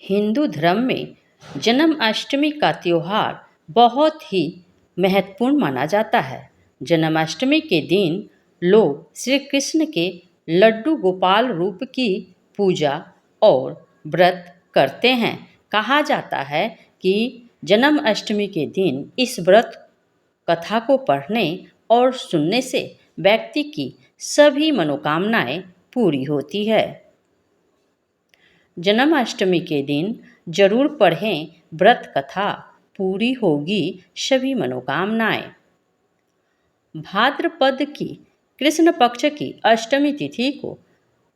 हिंदू धर्म में जन्माष्टमी का त्योहार बहुत ही महत्वपूर्ण माना जाता है। जन्माष्टमी के दिन लोग श्री कृष्ण के लड्डू गोपाल रूप की पूजा और व्रत करते हैं। कहा जाता है कि जन्माष्टमी के दिन इस व्रत कथा को पढ़ने और सुनने से व्यक्ति की सभी मनोकामनाएं पूरी होती है। जन्माष्टमी के दिन जरूर पढ़ें व्रत कथा, पूरी होगी सभी मनोकामनाएं। भाद्रपद की कृष्ण पक्ष की अष्टमी तिथि को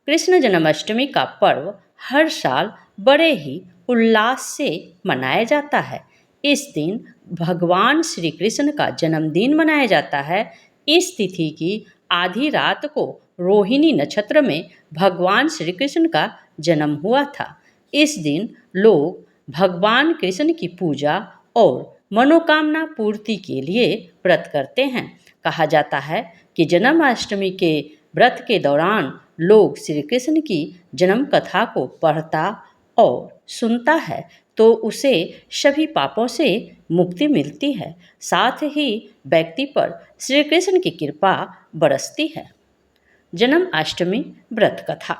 कृष्ण जन्माष्टमी का पर्व हर साल बड़े ही उल्लास से मनाया जाता है। इस दिन भगवान श्री कृष्ण का जन्मदिन मनाया जाता है। इस तिथि की आधी रात को रोहिणी नक्षत्र में भगवान श्री कृष्ण का जन्म हुआ था। इस दिन लोग भगवान कृष्ण की पूजा और मनोकामना पूर्ति के लिए व्रत करते हैं। कहा जाता है कि जन्माष्टमी के व्रत के दौरान लोग श्री कृष्ण की जन्म कथा को पढ़ता और सुनता है तो उसे सभी पापों से मुक्ति मिलती है, साथ ही व्यक्ति पर श्री कृष्ण की कृपा बरसती है। जन्माष्टमी व्रत कथा।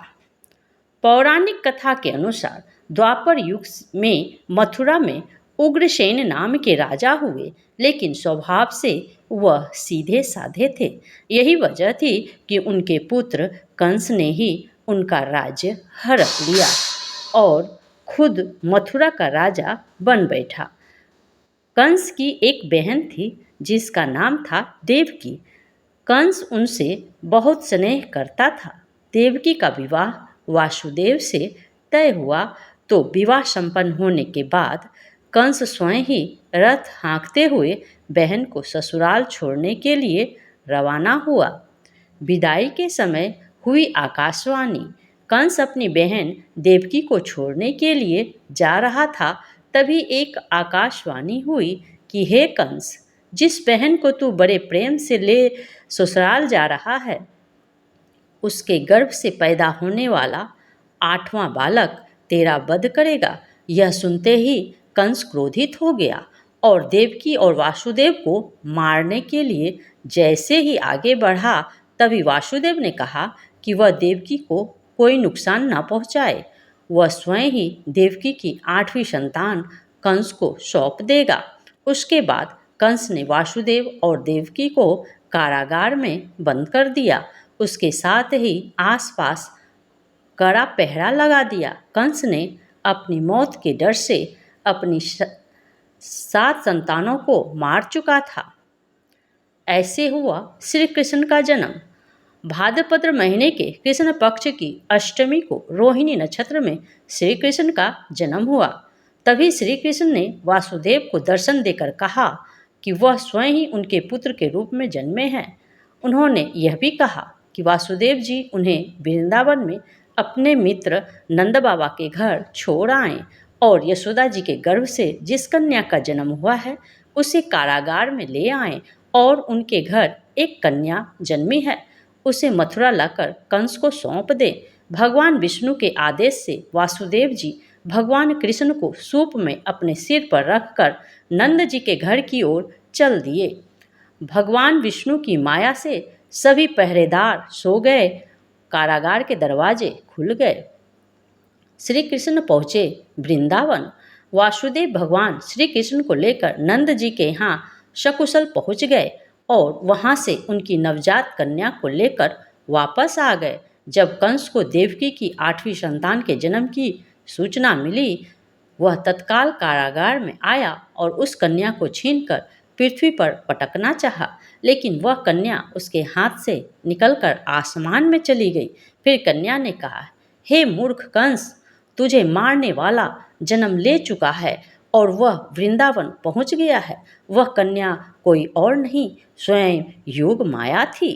पौराणिक कथा के अनुसार द्वापर युग में मथुरा में उग्रसेन नाम के राजा हुए, लेकिन स्वभाव से वह सीधे साधे थे। यही वजह थी कि उनके पुत्र कंस ने ही उनका राज्य हड़प लिया और खुद मथुरा का राजा बन बैठा। कंस की एक बहन थी जिसका नाम था देवकी। कंस उनसे बहुत स्नेह करता था। देवकी का विवाह वासुदेव से तय हुआ तो विवाह संपन्न होने के बाद कंस स्वयं ही रथ हाँकते हुए बहन को ससुराल छोड़ने के लिए रवाना हुआ। विदाई के समय हुई आकाशवाणी। कंस अपनी बहन देवकी को छोड़ने के लिए जा रहा था, तभी एक आकाशवाणी हुई कि हे कंस, जिस बहन को तू बड़े प्रेम से ले ससुराल जा रहा है, उसके गर्भ से पैदा होने वाला 8वां बालक तेरा वध करेगा। यह सुनते ही कंस क्रोधित हो गया और देवकी और वासुदेव को मारने के लिए जैसे ही आगे बढ़ा, तभी वासुदेव ने कहा कि वह देवकी को कोई नुकसान न पहुंचाए। वह स्वयं ही देवकी की 8वीं संतान कंस को सौंप देगा। उसके बाद कंस ने वासुदेव और देवकी को कारागार में बंद कर दिया। उसके साथ ही आसपास कड़ा पहरा लगा दिया। कंस ने अपनी मौत के डर से अपनी 7 संतानों को मार चुका था। ऐसे हुआ श्री कृष्ण का जन्म। भाद्रपद महीने के कृष्ण पक्ष की अष्टमी को रोहिणी नक्षत्र में श्री कृष्ण का जन्म हुआ। तभी श्री कृष्ण ने वासुदेव को दर्शन देकर कहा कि वह स्वयं ही उनके पुत्र के रूप में जन्मे हैं। उन्होंने यह भी कहा कि वासुदेव जी उन्हें वृंदावन में अपने मित्र नंद बाबा के घर छोड़ आएं और यशोदा जी के गर्भ से जिस कन्या का जन्म हुआ है उसे कारागार में ले आएं और उनके घर एक कन्या जन्मी है, उसे मथुरा लाकर कंस को सौंप दे। भगवान विष्णु के आदेश से वासुदेव जी भगवान कृष्ण को सूप में अपने सिर पर रखकर नंद जी के घर की ओर चल दिए। भगवान विष्णु की माया से सभी पहरेदार सो गए, कारागार के दरवाजे खुल गए। श्री कृष्ण पहुँचे वृंदावन। वासुदेव भगवान श्री कृष्ण को लेकर नंद जी के यहाँ सकुशल पहुँच गए और वहाँ से उनकी नवजात कन्या को लेकर वापस आ गए। जब कंस को देवकी की 8वीं संतान के जन्म की सूचना मिली, वह तत्काल कारागार में आया और उस कन्या को छीनकर पृथ्वी पर पटकना चाहा, लेकिन वह कन्या उसके हाथ से निकलकर आसमान में चली गई। फिर कन्या ने कहा, हे मूर्ख कंस, तुझे मारने वाला जन्म ले चुका है और वह वृंदावन पहुंच गया है। वह कन्या कोई और नहीं, स्वयं योग माया थी।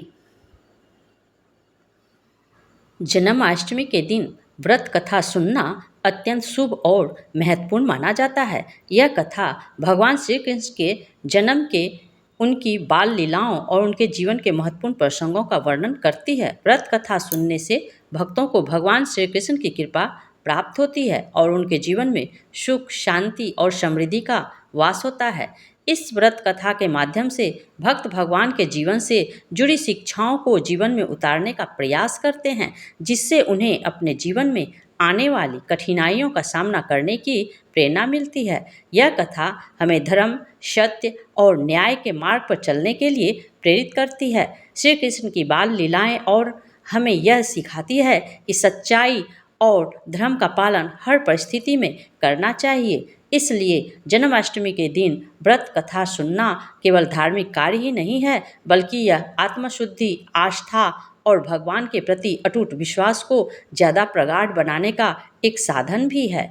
जन्माष्टमी के दिन व्रत कथा सुनना अत्यंत शुभ और महत्वपूर्ण माना जाता है। यह कथा भगवान श्री कृष्ण के जन्म के, उनकी बाल लीलाओं और उनके जीवन के महत्वपूर्ण प्रसंगों का वर्णन करती है। व्रत कथा सुनने से भक्तों को भगवान श्री कृष्ण की कृपा प्राप्त होती है और उनके जीवन में सुख, शांति और समृद्धि का वास होता है। इस व्रत कथा के माध्यम से भक्त भगवान के जीवन से जुड़ी शिक्षाओं को जीवन में उतारने का प्रयास करते हैं, जिससे उन्हें अपने जीवन में आने वाली कठिनाइयों का सामना करने की प्रेरणा मिलती है। यह कथा हमें धर्म, सत्य और न्याय के मार्ग पर चलने के लिए प्रेरित करती है। श्री कृष्ण की बाल लीलाएं और हमें यह सिखाती है कि सच्चाई और धर्म का पालन हर परिस्थिति में करना चाहिए। इसलिए जन्माष्टमी के दिन व्रत कथा सुनना केवल धार्मिक कार्य ही नहीं है, बल्कि यह आत्मशुद्धि, आस्था और भगवान के प्रति अटूट विश्वास को ज़्यादा प्रगाढ़ बनाने का एक साधन भी है।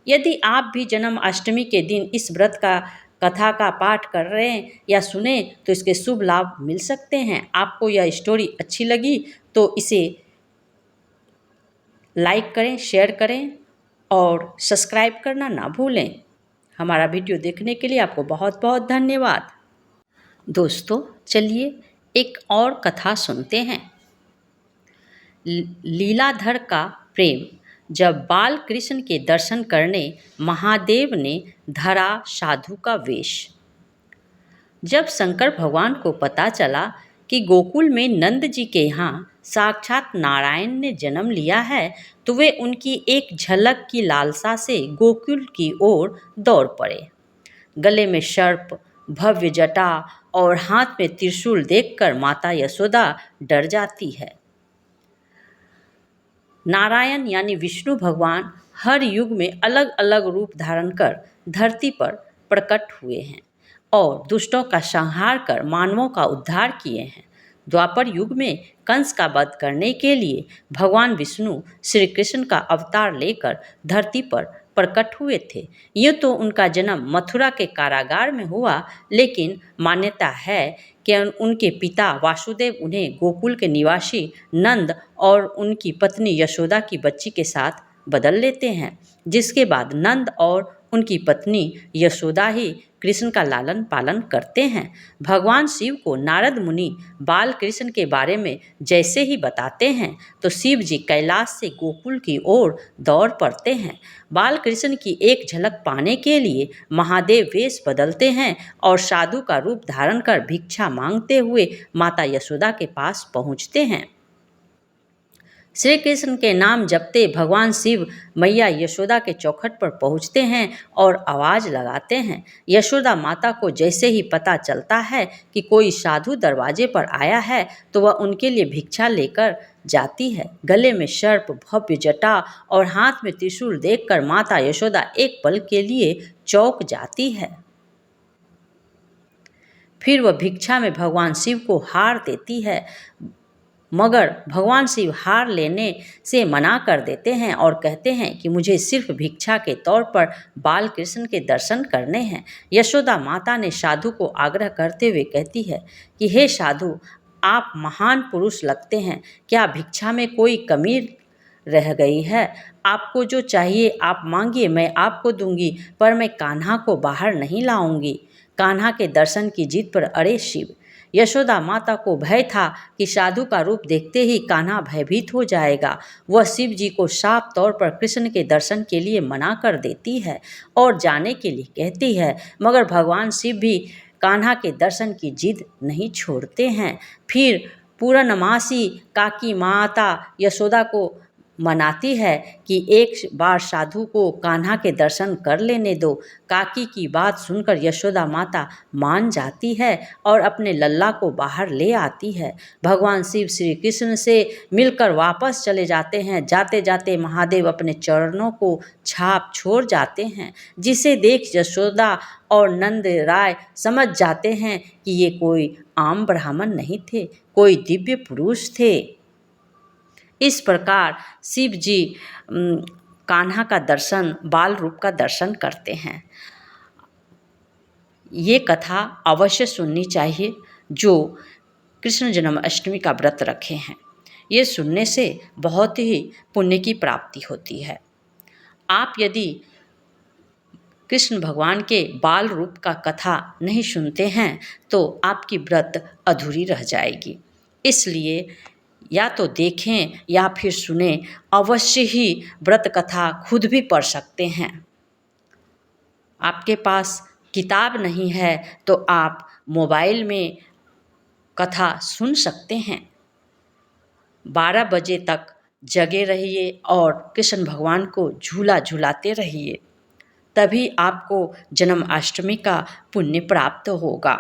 यदि आप भी जन्माष्टमी के दिन इस व्रत का कथा का पाठ कर रहे हैं या सुने तो इसके शुभ लाभ मिल सकते हैं। आपको यह स्टोरी अच्छी लगी तो इसे लाइक करें, शेयर करें और सब्सक्राइब करना ना भूलें। हमारा वीडियो देखने के लिए आपको बहुत बहुत धन्यवाद। दोस्तों, चलिए एक और कथा सुनते हैं। लीलाधर का प्रेम। जब बाल कृष्ण के दर्शन करने महादेव ने धरा साधु का वेश। जब शंकर भगवान को पता चला कि गोकुल में नंद जी के यहाँ साक्षात नारायण ने जन्म लिया है, तो वे उनकी एक झलक की लालसा से गोकुल की ओर दौड़ पड़े। गले में सर्प, भव्य जटा और हाथ में त्रिशूल देखकर माता यशोदा डर जाती है। नारायण यानी विष्णु भगवान हर युग में अलग अलग रूप धारण कर धरती पर प्रकट हुए हैं और दुष्टों का संहार कर मानवों का उद्धार किए हैं। द्वापर युग में कंस का वध करने के लिए भगवान विष्णु श्री कृष्ण का अवतार लेकर धरती पर प्रकट हुए थे। ये तो उनका जन्म मथुरा के कारागार में हुआ, लेकिन मान्यता है कि उनके पिता वासुदेव उन्हें गोकुल के निवासी नंद और उनकी पत्नी यशोदा की बच्ची के साथ बदल लेते हैं, जिसके बाद नंद और उनकी पत्नी यशोदा ही कृष्ण का लालन पालन करते हैं। भगवान शिव को नारद मुनि बाल कृष्ण के बारे में जैसे ही बताते हैं तो शिव जी कैलाश से गोकुल की ओर दौड़ पड़ते हैं। बाल कृष्ण की एक झलक पाने के लिए महादेव वेश बदलते हैं और साधु का रूप धारण कर भिक्षा मांगते हुए माता यशोदा के पास पहुंचते हैं। श्री कृष्ण के नाम जपते भगवान शिव मैया यशोदा के चौखट पर पहुंचते हैं और आवाज़ लगाते हैं। यशोदा माता को जैसे ही पता चलता है कि कोई साधु दरवाजे पर आया है तो वह उनके लिए भिक्षा लेकर जाती है। गले में सर्प, भव्य जटा और हाथ में त्रिशूल देखकर माता यशोदा एक पल के लिए चौंक जाती है। फिर वह भिक्षा में भगवान शिव को हार देती है, मगर भगवान शिव हार लेने से मना कर देते हैं और कहते हैं कि मुझे सिर्फ भिक्षा के तौर पर बाल कृष्ण के दर्शन करने हैं। यशोदा माता ने साधु को आग्रह करते हुए कहती है कि हे साधु, आप महान पुरुष लगते हैं, क्या भिक्षा में कोई कमी रह गई है? आपको जो चाहिए आप मांगिए, मैं आपको दूंगी, पर मैं कान्हा को बाहर नहीं लाऊंगी। कान्हा के दर्शन की जिद पर अड़े शिव। यशोदा माता को भय था कि साधु का रूप देखते ही कान्हा भयभीत हो जाएगा। वह शिव जी को साफ तौर पर कृष्ण के दर्शन के लिए मना कर देती है और जाने के लिए कहती है, मगर भगवान शिव भी कान्हा के दर्शन की जिद नहीं छोड़ते हैं। फिर पूर्णमासी काकी माता यशोदा को मनाती है कि एक बार साधु को कान्हा के दर्शन कर लेने दो। काकी की बात सुनकर यशोदा माता मान जाती है और अपने लल्ला को बाहर ले आती है। भगवान शिव श्री कृष्ण से मिलकर वापस चले जाते हैं। जाते जाते महादेव अपने चरणों को छाप छोड़ जाते हैं, जिसे देख यशोदा और नंद राय समझ जाते हैं कि ये कोई आम ब्राह्मण नहीं थे, कोई दिव्य पुरुष थे। इस प्रकार शिव जी कान्हा का दर्शन, बाल रूप का दर्शन करते हैं। ये कथा अवश्य सुननी चाहिए जो कृष्ण जन्माष्टमी का व्रत रखे हैं। ये सुनने से बहुत ही पुण्य की प्राप्ति होती है। आप यदि कृष्ण भगवान के बाल रूप का कथा नहीं सुनते हैं तो आपकी व्रत अधूरी रह जाएगी। इसलिए या तो देखें या फिर सुने, अवश्य ही व्रत कथा खुद भी पढ़ सकते हैं। आपके पास किताब नहीं है तो आप मोबाइल में कथा सुन सकते हैं। 12 बजे तक जगे रहिए और कृष्ण भगवान को झूला झूलाते रहिए, तभी आपको जन्माष्टमी का पुण्य प्राप्त होगा।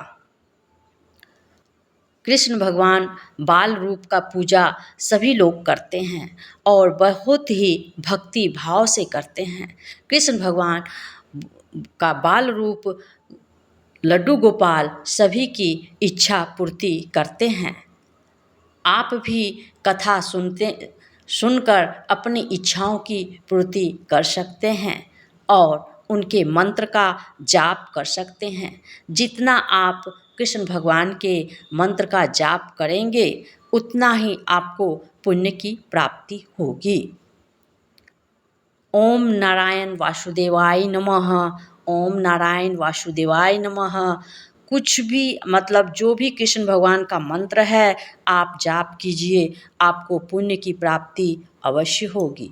कृष्ण भगवान बाल रूप का पूजा सभी लोग करते हैं और बहुत ही भक्ति भाव से करते हैं। कृष्ण भगवान का बाल रूप लड्डू गोपाल सभी की इच्छा पूर्ति करते हैं। आप भी कथा सुनकर अपनी इच्छाओं की पूर्ति कर सकते हैं और उनके मंत्र का जाप कर सकते हैं। जितना आप कृष्ण भगवान के मंत्र का जाप करेंगे उतना ही आपको पुण्य की प्राप्ति होगी। ओम नारायण वासुदेवाय नमः। ओम नारायण वासुदेवाय नमः। कुछ भी मतलब जो भी कृष्ण भगवान का मंत्र है आप जाप कीजिए, आपको पुण्य की प्राप्ति अवश्य होगी।